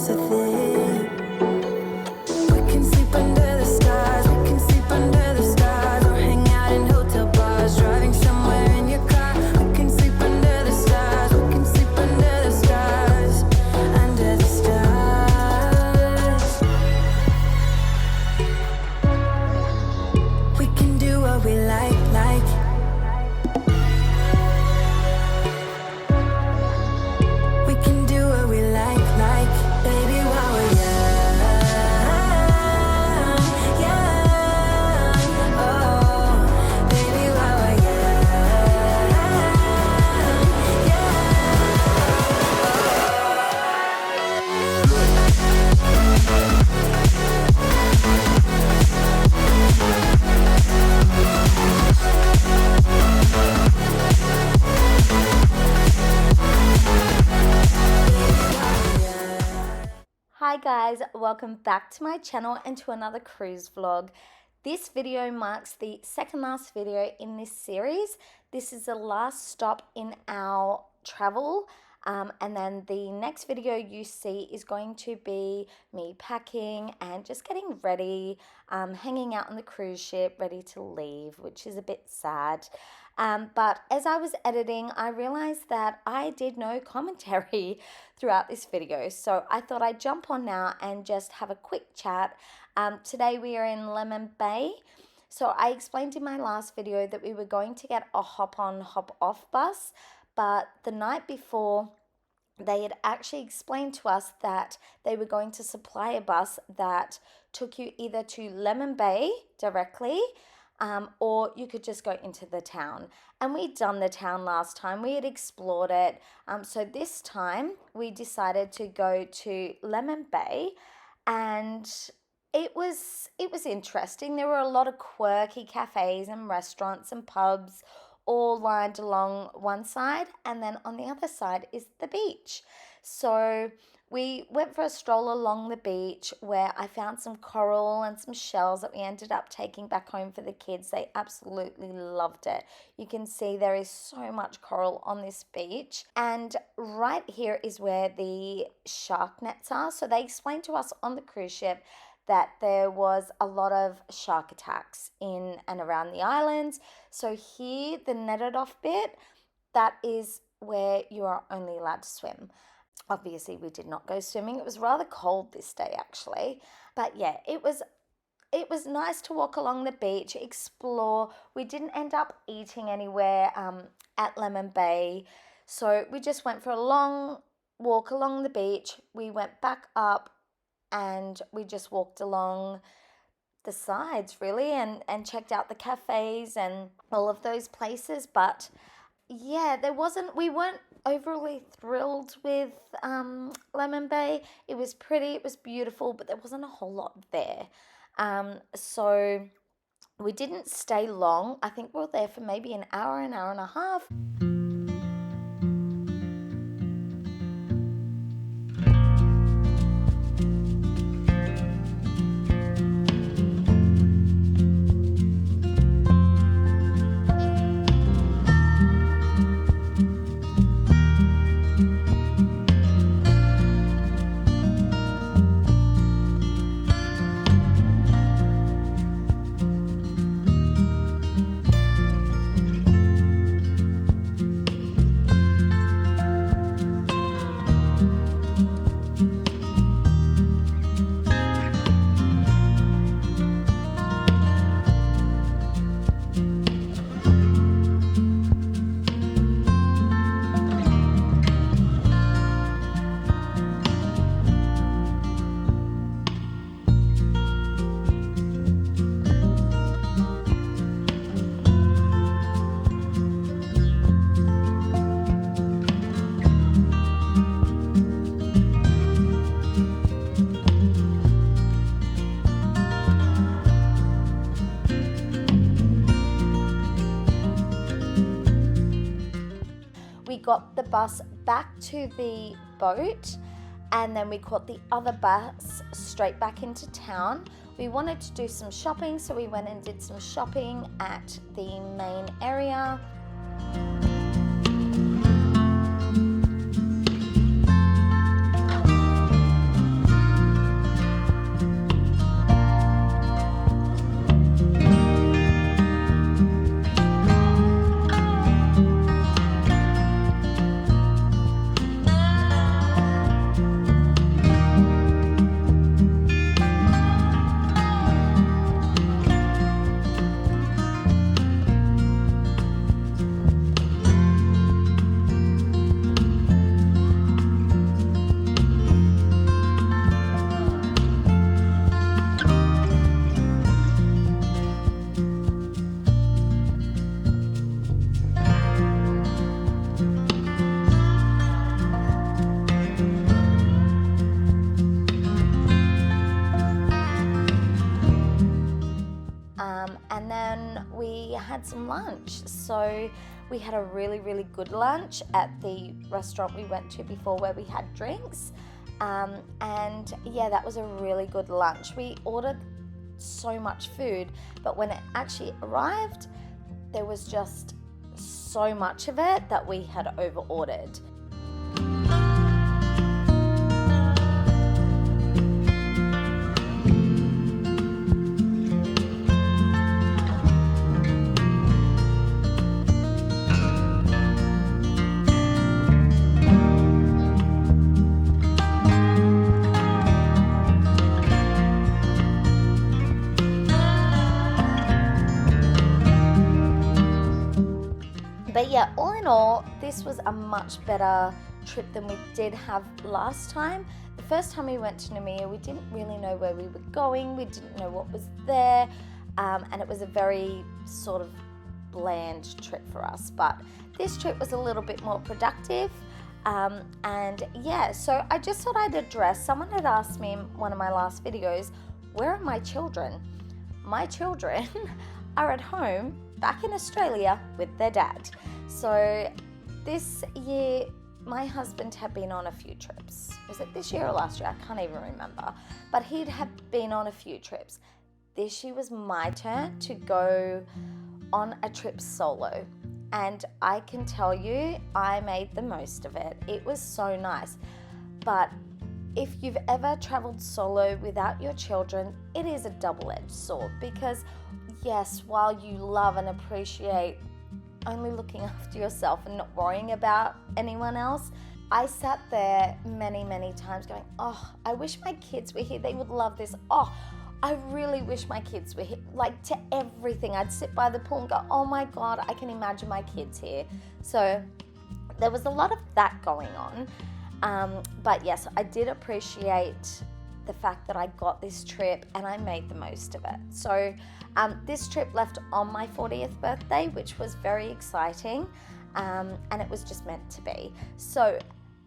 it's a thing. We can sleep under the stars, we can sleep under the stars, or hang out in hotel bars, driving somewhere in your car. We can sleep under the stars, we can sleep under the stars, under the stars. We can do what we like. We can do what we like, baby, while we're young, young. Oh, baby, while we're Hi guys, welcome back to my channel and to another cruise vlog. This video marks the second last video in this series. This is the last stop in our travel, and then the next video you see is going to be me packing and just getting ready, hanging out on the cruise ship, ready to leave, which is a bit sad. But as I was editing, I realized that I did no commentary throughout this video. So I thought I'd jump on now and just have a quick chat. Today we are in Lemon Bay. So I explained in my last video that we were going to get a hop-on, hop-off bus. But the night before, they had actually explained to us that they were going to supply a bus that took you either to Lemon Bay directly, or you could just go into the town. And we'd done the town last time. We had explored it. So this time we decided to go to Lemon Bay, and it was interesting. There were a lot of quirky cafes and restaurants and pubs all lined along one side, and then on the other side is the beach. So we went for a stroll along the beach where I found some coral and some shells that we ended up taking back home for the kids. They absolutely loved it. You can see there is so much coral on this beach. And right here is where the shark nets are. So they explained to us on the cruise ship that there was a lot of shark attacks in and around the islands. So here, the netted off bit, that is where you are only allowed to swim. Obviously, we did not go swimming. It was rather cold this day, actually. But yeah, it was nice to walk along the beach, explore. We didn't end up eating anywhere at Lemon Bay. So we just went for a long walk along the beach. We went back up and we just walked along the sides, really, and checked out the cafes and all of those places. But yeah, we weren't overly thrilled with Lemon Bay. It was pretty, it was beautiful, but there wasn't a whole lot there. So we didn't stay long. I think we were there for maybe an hour and a half. We got the bus back to the boat, and then we caught the other bus straight back into town. We wanted to do some shopping, so we went and did some shopping at the main area. had some lunch. So we had a really, really good lunch at the restaurant we went to before where we had drinks. And yeah, that was a really good lunch. We ordered so much food, but when it actually arrived, there was just so much of it that we had over-ordered. But yeah, all in all, this was a much better trip than we did have last time. The first time we went to Noumea, we didn't really know where we were going. We didn't know what was there. And it was a very sort of bland trip for us. But this trip was a little bit more productive. And yeah, so I just thought I'd address, someone had asked me in one of my last videos, where are my children? My children are at home back in Australia with their dad. So this year, my husband had been on a few trips. Was it this year or last year? I can't even remember. But he'd have been on a few trips. This year was my turn to go on a trip solo. And I can tell you, I made the most of it. It was so nice. But if you've ever traveled solo without your children, it is a double-edged sword, because yes, while you love and appreciate only looking after yourself and not worrying about anyone else, I sat there many, many times going, oh, I wish my kids were here. They would love this. Oh, I really wish my kids were here. Like, to everything. I'd sit by the pool and go, oh my God, I can imagine my kids here. So there was a lot of that going on. But yes, I did appreciate the fact that I got this trip and I made the most of it. So this trip left on my 40th birthday, which was very exciting, and it was just meant to be. So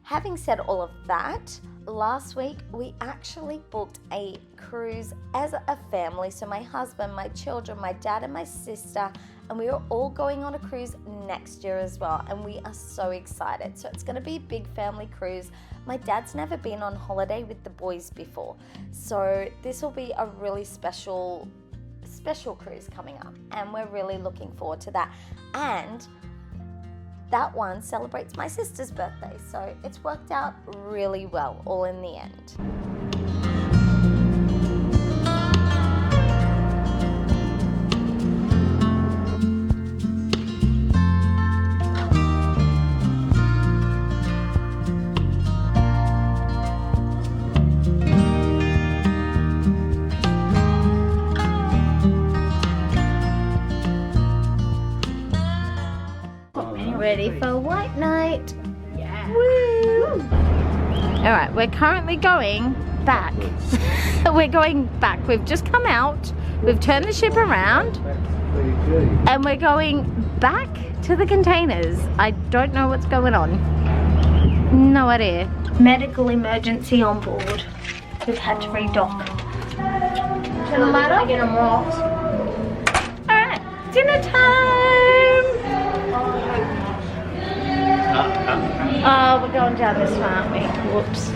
having said all of that, last week we actually booked a cruise as a family. So my husband, my children, my dad and my sister, and we are all going on a cruise next year as well, and we are so excited. So it's going to be a big family cruise. My dad's never been on holiday with the boys before, so this will be a really special cruise coming up, and we're really looking forward to that. And that one celebrates my sister's birthday, so it's worked out really well all in the end. Ready for white night. Yeah. Woo! All right, we're currently going back. We're going back. We've just come out. We've turned the ship around. And we're going back to the containers. I don't know what's going on. No idea. Medical emergency on board. We've had to redock. Turn the light off. All right, dinner time. Oh, we're going down this way, aren't we? Whoops.